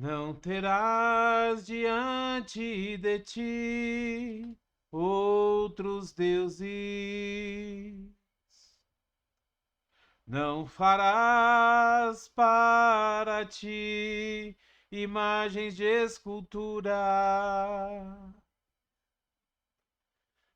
Não terás diante de ti outros deuses. Não farás para ti imagens de escultura.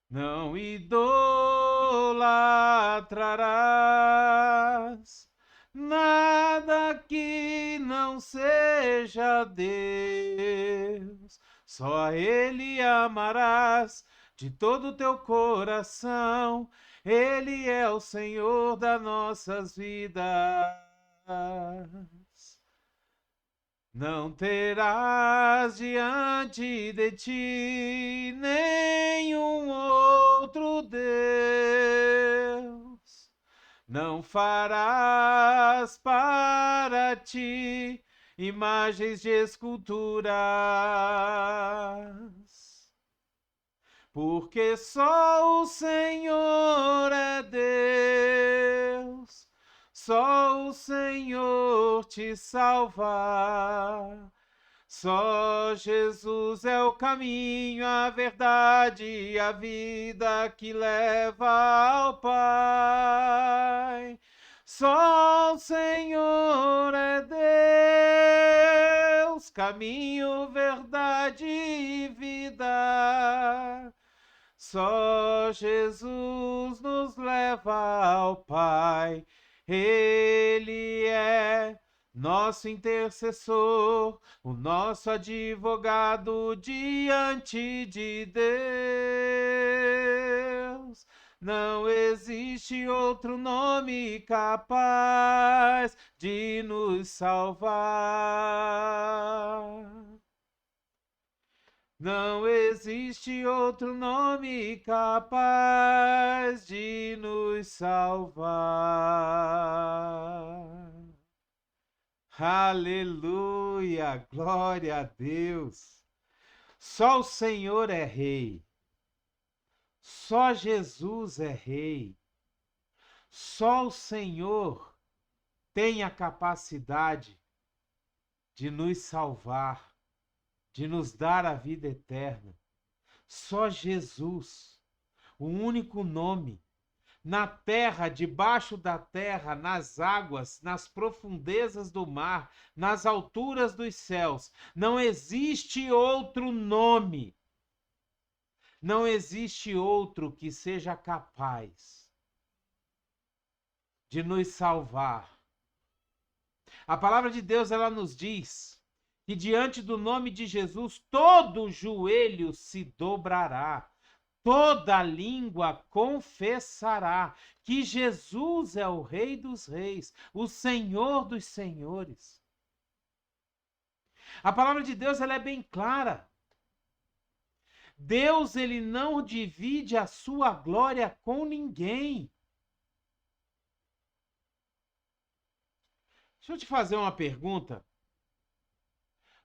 Não idolatrarás nada que não seja Deus. Só a Ele amarás de todo o teu coração. Ele é o Senhor das nossas vidas. Não terás diante de ti nenhum outro Deus. Não farás para ti imagens de esculturas, porque só o Senhor é Deus. Só o Senhor te salva. Só Jesus é o caminho, a verdade e a vida que leva ao Pai. Só o Senhor é Deus, caminho, verdade e vida. Só Jesus nos leva ao Pai. Ele é nosso intercessor, o nosso advogado diante de Deus. Não existe outro nome capaz de nos salvar. Não existe outro nome capaz de nos salvar. Aleluia, glória a Deus. Só o Senhor é Rei. Só Jesus é Rei. Só o Senhor tem a capacidade de nos salvar, de nos dar a vida eterna. Só Jesus, o único nome, na terra, debaixo da terra, nas águas, nas profundezas do mar, nas alturas dos céus. Não existe outro nome. Não existe outro que seja capaz de nos salvar. A palavra de Deus, ela nos diz que diante do nome de Jesus, todo joelho se dobrará. Toda língua confessará que Jesus é o Rei dos Reis, o Senhor dos Senhores. A palavra de Deus, ela é bem clara. Deus, ele não divide a sua glória com ninguém. Deixa eu te fazer uma pergunta.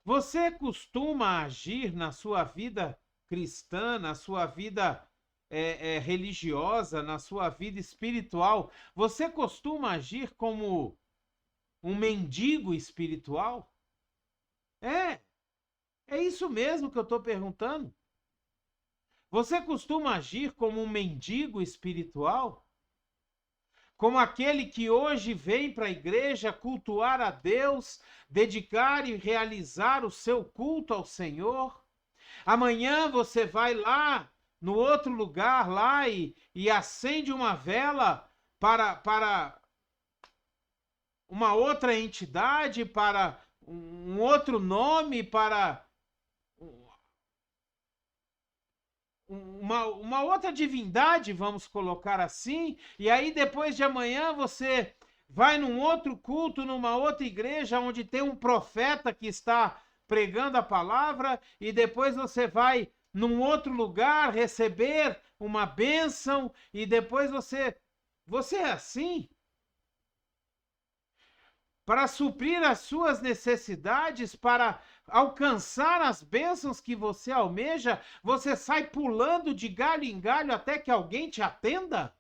Você costuma agir na sua vida cristã, na sua vida religiosa, na sua vida espiritual? Você costuma agir como um mendigo espiritual? É isso mesmo que eu estou perguntando. Você costuma agir como um mendigo espiritual? Como aquele que hoje vem para a igreja cultuar a Deus, dedicar e realizar o seu culto ao Senhor? Amanhã você vai lá no outro lugar lá e acende uma vela para uma outra entidade, para um outro nome, para uma outra divindade, vamos colocar assim, e aí depois de amanhã você vai num outro culto, numa outra igreja, onde tem um profeta que está pregando a palavra, e depois você vai num outro lugar receber uma bênção, e depois você é assim? Para suprir as suas necessidades, para alcançar as bênçãos que você almeja, você sai pulando de galho em galho até que alguém te atenda?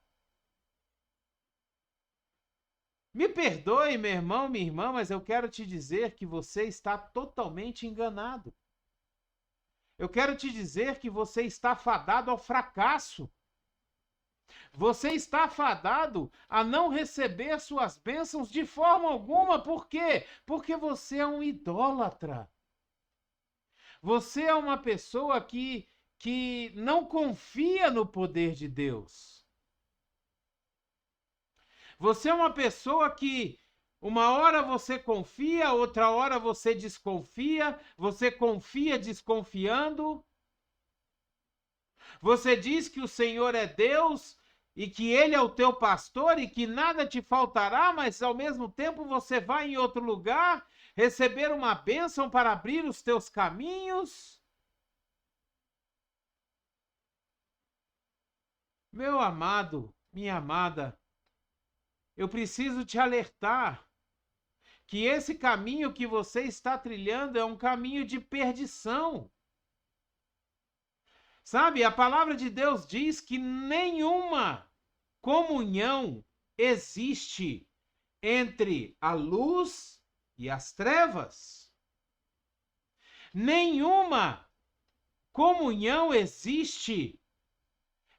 Me perdoe, meu irmão, minha irmã, mas eu quero te dizer que você está totalmente enganado. Eu quero te dizer que você está fadado ao fracasso. Você está fadado a não receber suas bênçãos de forma alguma. Por quê? Porque você é um idólatra. Você é uma pessoa que não confia no poder de Deus. Você é uma pessoa que uma hora você confia, outra hora você desconfia, você confia desconfiando. Você diz que o Senhor é Deus e que Ele é o teu pastor e que nada te faltará, mas ao mesmo tempo você vai em outro lugar receber uma bênção para abrir os teus caminhos. Meu amado, minha amada, eu preciso te alertar que esse caminho que você está trilhando é um caminho de perdição. Sabe, a palavra de Deus diz que nenhuma comunhão existe entre a luz e as trevas. Nenhuma comunhão existe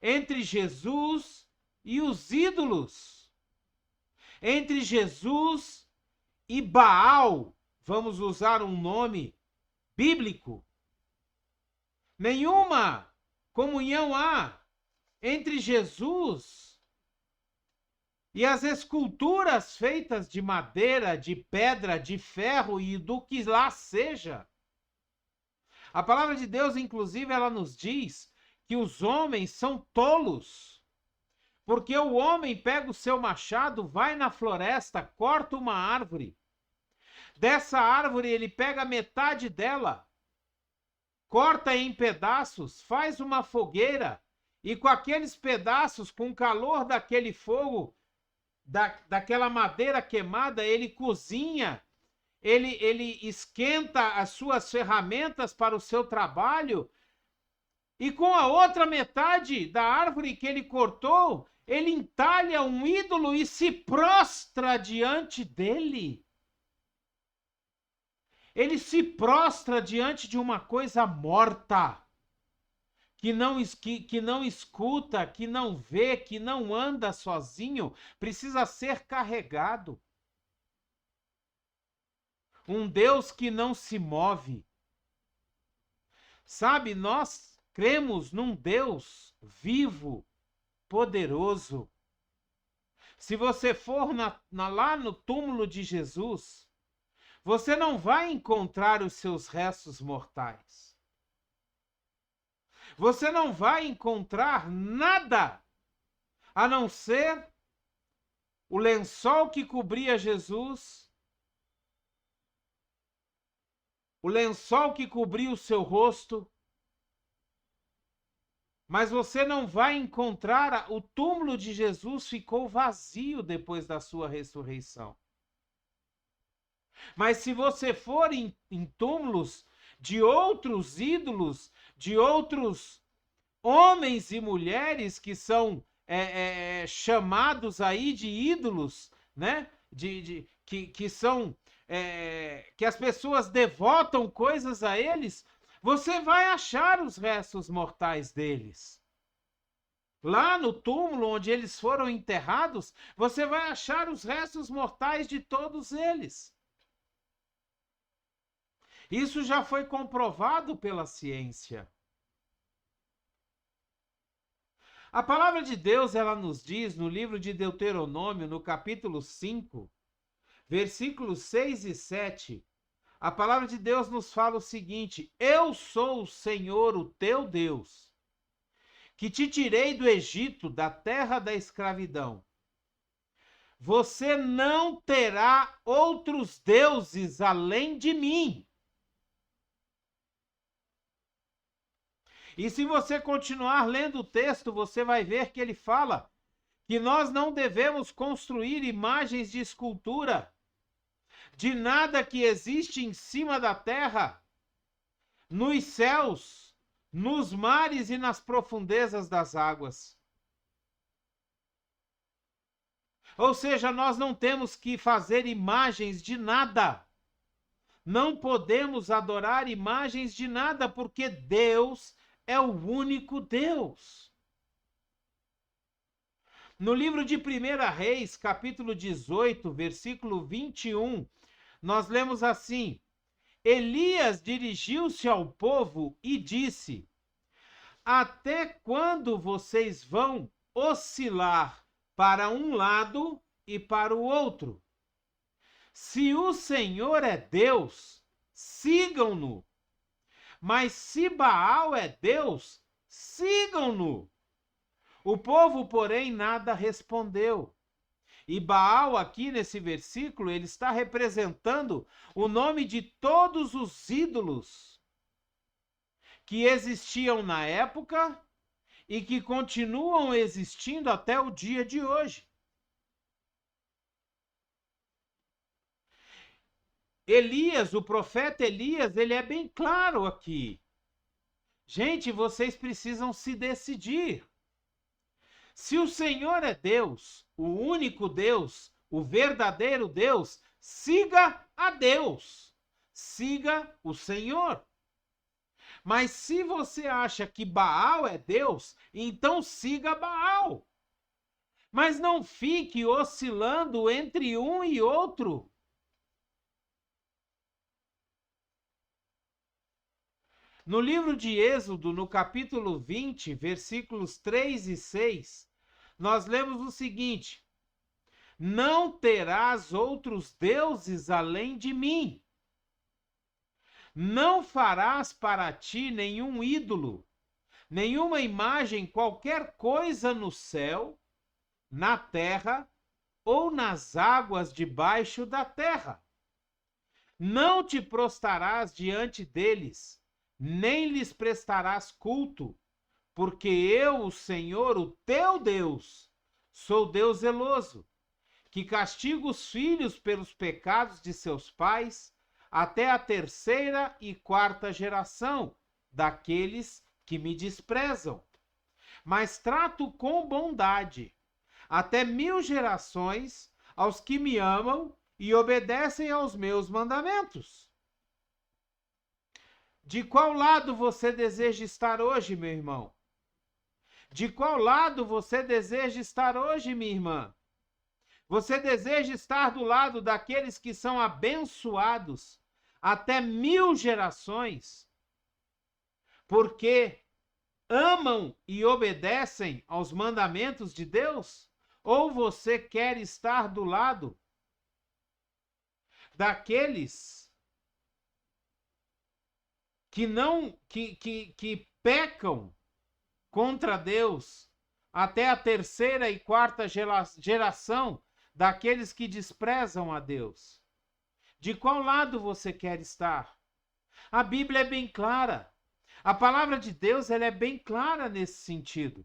entre Jesus e os ídolos. Entre Jesus e Baal, vamos usar um nome bíblico. Nenhuma comunhão há entre Jesus e as esculturas feitas de madeira, de pedra, de ferro e do que lá seja. A palavra de Deus, inclusive, ela nos diz que os homens são tolos, porque o homem pega o seu machado, vai na floresta, corta uma árvore. Dessa árvore ele pega metade dela, corta em pedaços, faz uma fogueira e com aqueles pedaços, com o calor daquele fogo, daquela madeira queimada, ele cozinha, ele esquenta as suas ferramentas para o seu trabalho e com a outra metade da árvore que ele cortou, ele entalha um ídolo e se prostra diante dele. Ele se prostra diante de uma coisa morta, que não escuta, que não vê, que não anda sozinho, precisa ser carregado. Um Deus que não se move. Sabe, nós cremos num Deus vivo, poderoso. Se você for lá no túmulo de Jesus, você não vai encontrar os seus restos mortais. Você não vai encontrar nada a não ser o lençol que cobria Jesus, o lençol que cobria o seu rosto, mas você não vai encontrar, o túmulo de Jesus ficou vazio depois da sua ressurreição. Mas se você for em túmulos de outros ídolos, de outros homens e mulheres que são chamados aí de ídolos, né? Que são que as pessoas devotam coisas a eles, você vai achar os restos mortais deles. Lá no túmulo onde eles foram enterrados, você vai achar os restos mortais de todos eles. Isso já foi comprovado pela ciência. A palavra de Deus, ela nos diz no livro de Deuteronômio, no capítulo 5, versículos 6 e 7, a palavra de Deus nos fala o seguinte: eu sou o Senhor, o teu Deus, que te tirei do Egito, da terra da escravidão. Você não terá outros deuses além de mim. E se você continuar lendo o texto, você vai ver que ele fala que nós não devemos construir imagens de escultura de nada que existe em cima da terra, nos céus, nos mares e nas profundezas das águas. Ou seja, nós não temos que fazer imagens de nada. Não podemos adorar imagens de nada, porque Deus é o único Deus. No livro de 1 Reis, capítulo 18, versículo 21, nós lemos assim: Elias dirigiu-se ao povo e disse: Até quando vocês vão oscilar para um lado e para o outro? Se o Senhor é Deus, sigam-no. Mas se Baal é Deus, sigam-no. O povo, porém, nada respondeu. E Baal, aqui nesse versículo, ele está representando o nome de todos os ídolos que existiam na época e que continuam existindo até o dia de hoje. Elias, o profeta Elias, ele é bem claro aqui. Gente, vocês precisam se decidir. Se o Senhor é Deus, o único Deus, o verdadeiro Deus, siga a Deus, siga o Senhor. Mas se você acha que Baal é Deus, então siga Baal. Mas não fique oscilando entre um e outro. No livro de Êxodo, no capítulo 20, versículos 3 e 6, nós lemos o seguinte: Não terás outros deuses além de mim. Não farás para ti nenhum ídolo, nenhuma imagem, qualquer coisa no céu, na terra ou nas águas debaixo da terra. Não te prostrarás diante deles, nem lhes prestarás culto, porque eu, o Senhor, o teu Deus, sou Deus zeloso, que castigo os filhos pelos pecados de seus pais, até a 3ª e 4ª geração daqueles que me desprezam. Mas trato com bondade até 1000 gerações aos que me amam e obedecem aos meus mandamentos. De qual lado você deseja estar hoje, meu irmão? De qual lado você deseja estar hoje, minha irmã? Você deseja estar do lado daqueles que são abençoados até 1000 gerações, porque amam e obedecem aos mandamentos de Deus? Ou você quer estar do lado daqueles que não que pecam contra Deus até a 3ª e 4ª geração daqueles que desprezam a Deus? De qual lado você quer estar? A Bíblia é bem clara. A palavra de Deus, ela é bem clara nesse sentido.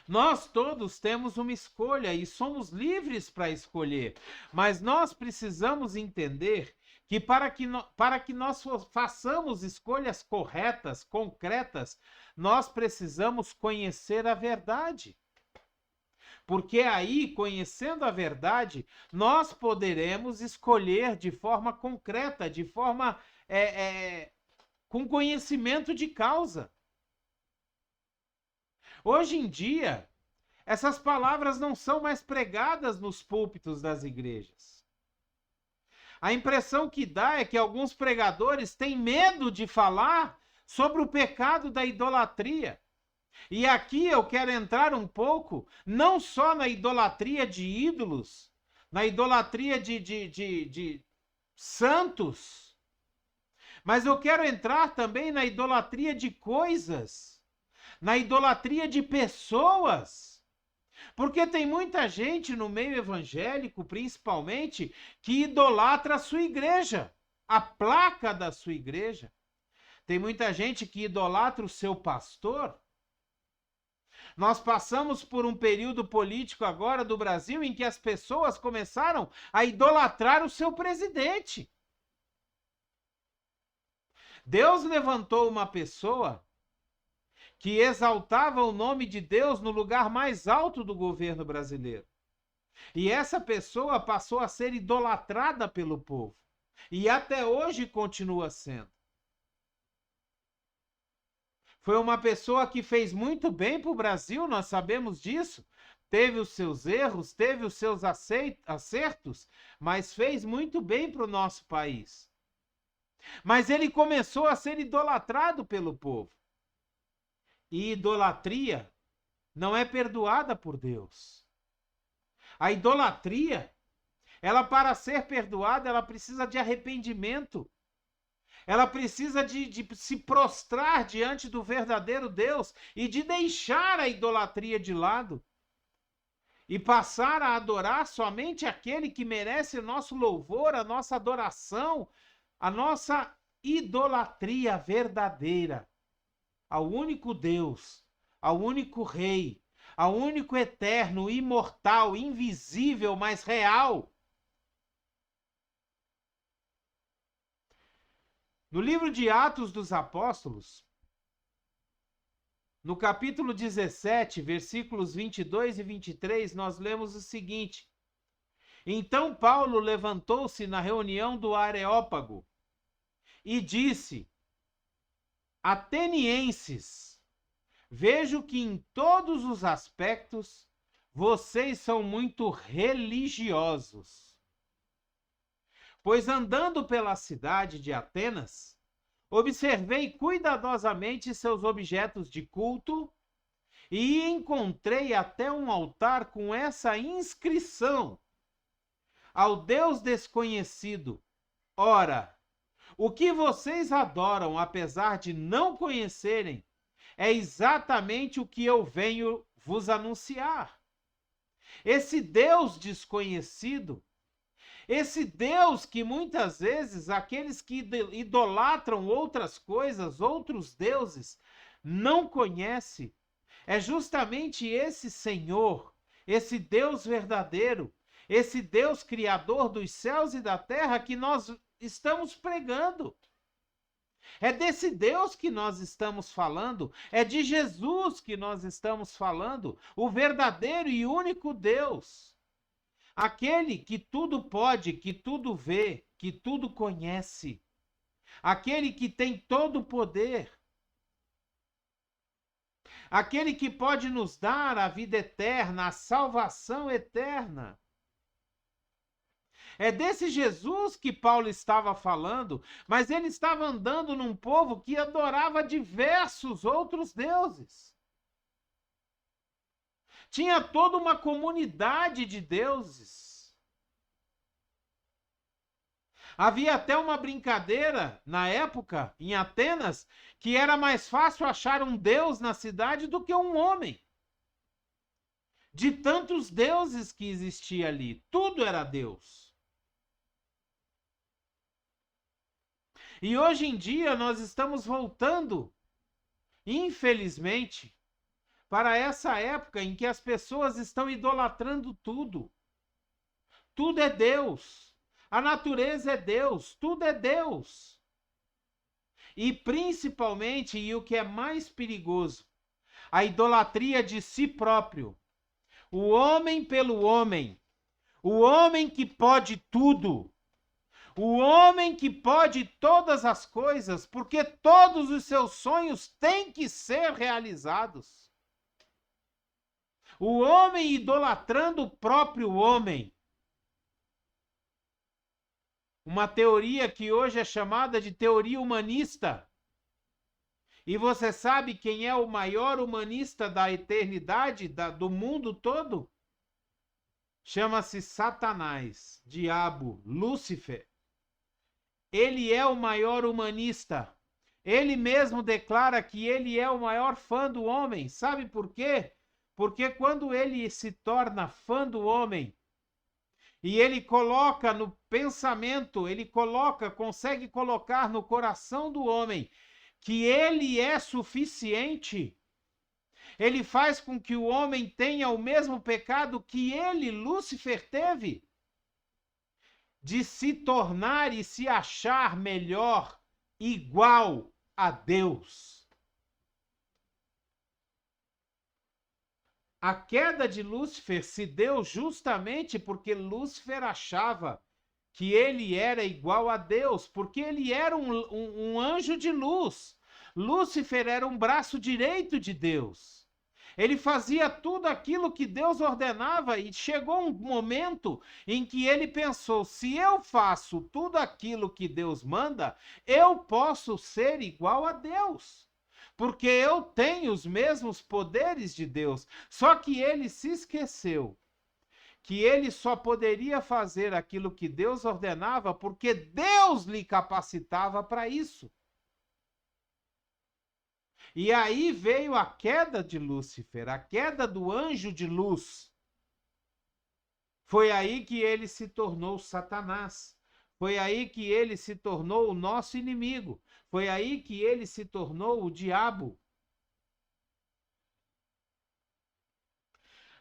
Nós todos temos uma escolha e somos livres para escolher, mas nós precisamos entender que para que nós façamos escolhas corretas, concretas, nós precisamos conhecer a verdade. Porque aí, conhecendo a verdade, nós poderemos escolher de forma concreta, de forma com conhecimento de causa. Hoje em dia, essas palavras não são mais pregadas nos púlpitos das igrejas. A impressão que dá é que alguns pregadores têm medo de falar sobre o pecado da idolatria. E aqui eu quero entrar um pouco, não só na idolatria de ídolos, na idolatria de santos, mas eu quero entrar também na idolatria de coisas, na idolatria de pessoas. Porque tem muita gente no meio evangélico, principalmente, que idolatra a sua igreja, a placa da sua igreja. Tem muita gente que idolatra o seu pastor. Nós passamos por um período político agora do Brasil em que as pessoas começaram a idolatrar o seu presidente. Deus levantou uma pessoa que exaltava o nome de Deus no lugar mais alto do governo brasileiro. E essa pessoa passou a ser idolatrada pelo povo. E até hoje continua sendo. Foi uma pessoa que fez muito bem para o Brasil, nós sabemos disso. Teve os seus erros, teve os seus acertos, mas fez muito bem para o nosso país. Mas ele começou a ser idolatrado pelo povo. E idolatria não é perdoada por Deus. A idolatria, ela para ser perdoada, ela precisa de arrependimento. Ela precisa de se prostrar diante do verdadeiro Deus e de deixar a idolatria de lado e passar a adorar somente aquele que merece o nosso louvor, a nossa adoração, a nossa idolatria verdadeira ao único Deus, ao único Rei, ao único eterno, imortal, invisível, mas real. No livro de Atos dos Apóstolos, no capítulo 17, versículos 22 e 23, nós lemos o seguinte: Então Paulo levantou-se na reunião do Areópago e disse: Atenienses, vejo que em todos os aspectos vocês são muito religiosos. Pois andando pela cidade de Atenas, observei cuidadosamente seus objetos de culto e encontrei até um altar com essa inscrição: Ao Deus desconhecido. Ora, o que vocês adoram, apesar de não conhecerem, é exatamente o que eu venho vos anunciar. Esse Deus desconhecido, esse Deus que muitas vezes aqueles que idolatram outras coisas, outros deuses, não conhecem, é justamente esse Senhor, esse Deus verdadeiro, esse Deus criador dos céus e da terra que nós estamos pregando. É desse Deus que nós estamos falando, é de Jesus que nós estamos falando, o verdadeiro e único Deus. Aquele que tudo pode, que tudo vê, que tudo conhece. Aquele que tem todo o poder. Aquele que pode nos dar a vida eterna, a salvação eterna. É desse Jesus que Paulo estava falando, mas ele estava andando num povo que adorava diversos outros deuses. Tinha toda uma comunidade de deuses. Havia até uma brincadeira na época, em Atenas, que era mais fácil achar um deus na cidade do que um homem. De tantos deuses que existia ali, tudo era Deus. E hoje em dia nós estamos voltando, infelizmente, para essa época em que as pessoas estão idolatrando tudo. Tudo é Deus. A natureza é Deus. Tudo é Deus. E principalmente, e o que é mais perigoso, a idolatria de si próprio. O homem pelo homem. O homem que pode tudo. O homem que pode todas as coisas, porque todos os seus sonhos têm que ser realizados. O homem idolatrando o próprio homem. Uma teoria que hoje é chamada de teoria humanista. E você sabe quem é o maior humanista da eternidade, do mundo todo? Chama-se Satanás, diabo, Lúcifer. Ele é o maior humanista. Ele mesmo declara que ele é o maior fã do homem. Sabe por quê? Porque quando ele se torna fã do homem, e ele coloca no pensamento, consegue colocar no coração do homem que ele é suficiente, ele faz com que o homem tenha o mesmo pecado que ele, Lúcifer, teve, de se tornar e se achar melhor, igual a Deus. A queda de Lúcifer se deu justamente porque Lúcifer achava que ele era igual a Deus, porque ele era um anjo de luz. Lúcifer era um braço direito de Deus. Ele fazia tudo aquilo que Deus ordenava e chegou um momento em que ele pensou: se eu faço tudo aquilo que Deus manda, eu posso ser igual a Deus, porque eu tenho os mesmos poderes de Deus. Só que ele se esqueceu que ele só poderia fazer aquilo que Deus ordenava porque Deus lhe capacitava para isso. E aí veio a queda de Lúcifer, a queda do anjo de luz. Foi aí que ele se tornou Satanás. Foi aí que ele se tornou o nosso inimigo. Foi aí que ele se tornou o diabo.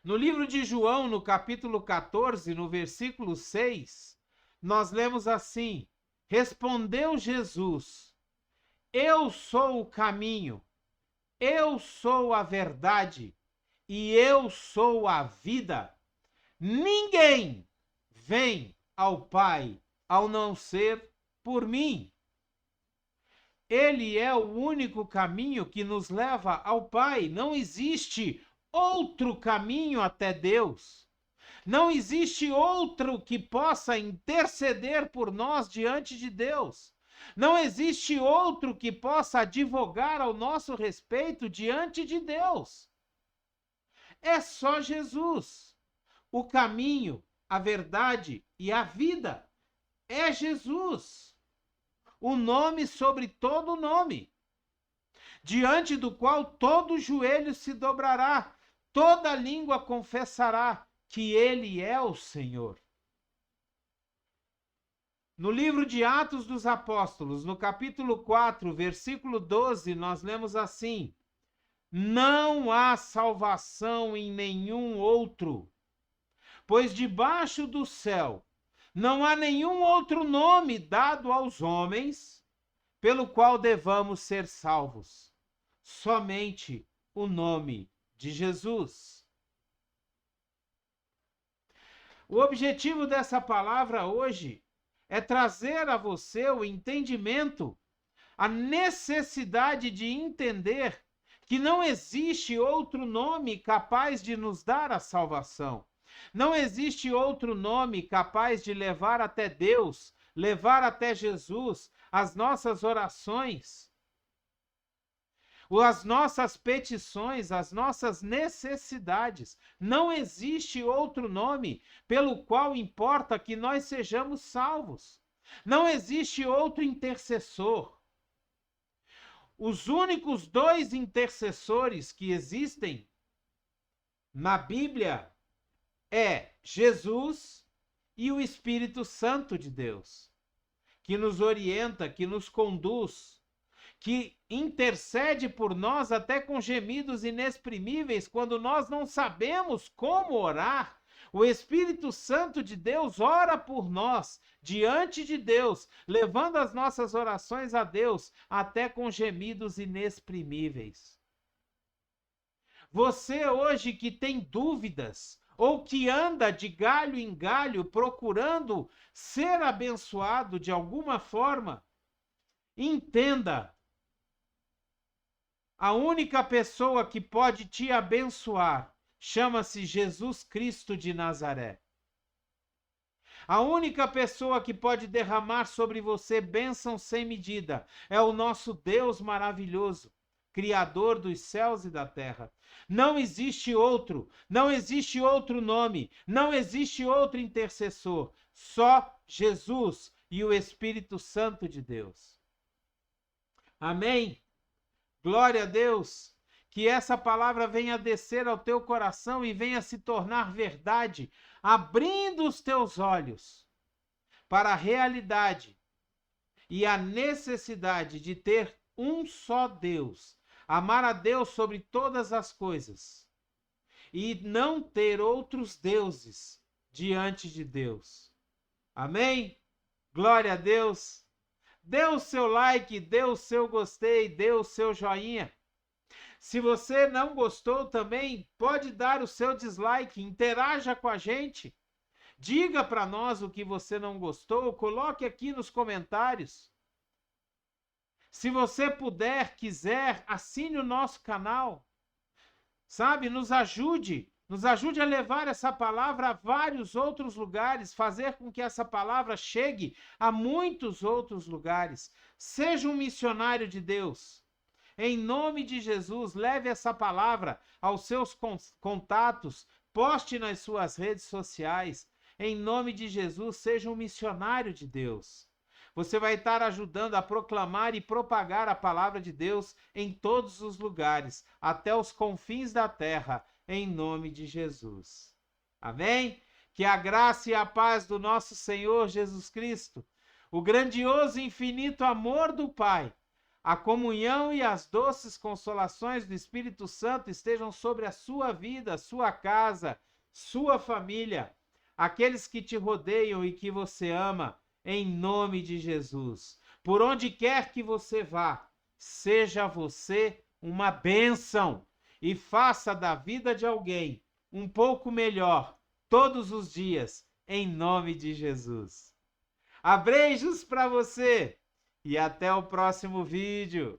No livro de João, no capítulo 14, no versículo 6, nós lemos assim: respondeu Jesus: eu sou o caminho, eu sou a verdade e eu sou a vida. Ninguém vem ao Pai ao não ser por mim. Ele é o único caminho que nos leva ao Pai. Não existe outro caminho até Deus. Não existe outro que possa interceder por nós diante de Deus. Não existe outro que possa advogar ao nosso respeito diante de Deus. É só Jesus, o caminho, a verdade e a vida. É Jesus, o nome sobre todo nome, diante do qual todo joelho se dobrará, toda língua confessará que ele é o Senhor. No livro de Atos dos Apóstolos, no capítulo 4, versículo 12, nós lemos assim: não há salvação em nenhum outro, pois debaixo do céu não há nenhum outro nome dado aos homens pelo qual devamos ser salvos. Somente o nome de Jesus. O objetivo dessa palavra hoje é trazer a você o entendimento, a necessidade de entender que não existe outro nome capaz de nos dar a salvação. Não existe outro nome capaz de levar até Deus, levar até Jesus as nossas orações, as nossas petições, as nossas necessidades. Não existe outro nome pelo qual importa que nós sejamos salvos. Não existe outro intercessor. Os únicos dois intercessores que existem na Bíblia é Jesus e o Espírito Santo de Deus, que nos orienta, que nos conduz, que intercede por nós até com gemidos inexprimíveis quando nós não sabemos como orar. O Espírito Santo de Deus ora por nós, diante de Deus, levando as nossas orações a Deus, até com gemidos inexprimíveis. Você hoje que tem dúvidas, ou que anda de galho em galho procurando ser abençoado de alguma forma, entenda: a única pessoa que pode te abençoar chama-se Jesus Cristo de Nazaré. A única pessoa que pode derramar sobre você bênção sem medida é o nosso Deus maravilhoso, Criador dos céus e da terra. Não existe outro, não existe outro nome, não existe outro intercessor, só Jesus e o Espírito Santo de Deus. Amém? Glória a Deus, que essa palavra venha descer ao teu coração e venha se tornar verdade, abrindo os teus olhos para a realidade e a necessidade de ter um só Deus, amar a Deus sobre todas as coisas e não ter outros deuses diante de Deus. Amém? Glória a Deus. Dê o seu like, dê o seu gostei, dê o seu joinha. Se você não gostou também, pode dar o seu dislike, interaja com a gente. Diga para nós o que você não gostou, coloque aqui nos comentários. Se você puder, quiser, assine o nosso canal. Sabe, nos ajude a levar essa palavra a vários outros lugares, fazer com que essa palavra chegue a muitos outros lugares. Seja um missionário de Deus. Em nome de Jesus, leve essa palavra aos seus contatos, poste nas suas redes sociais. Em nome de Jesus, seja um missionário de Deus. Você vai estar ajudando a proclamar e propagar a palavra de Deus em todos os lugares, até os confins da terra, em nome de Jesus. Amém? Que a graça e a paz do nosso Senhor Jesus Cristo, o grandioso e infinito amor do Pai, a comunhão e as doces consolações do Espírito Santo estejam sobre a sua vida, sua casa, sua família, aqueles que te rodeiam e que você ama, em nome de Jesus. Por onde quer que você vá, seja você uma bênção e faça da vida de alguém um pouco melhor todos os dias, em nome de Jesus. Abreijos para você! E até o próximo vídeo.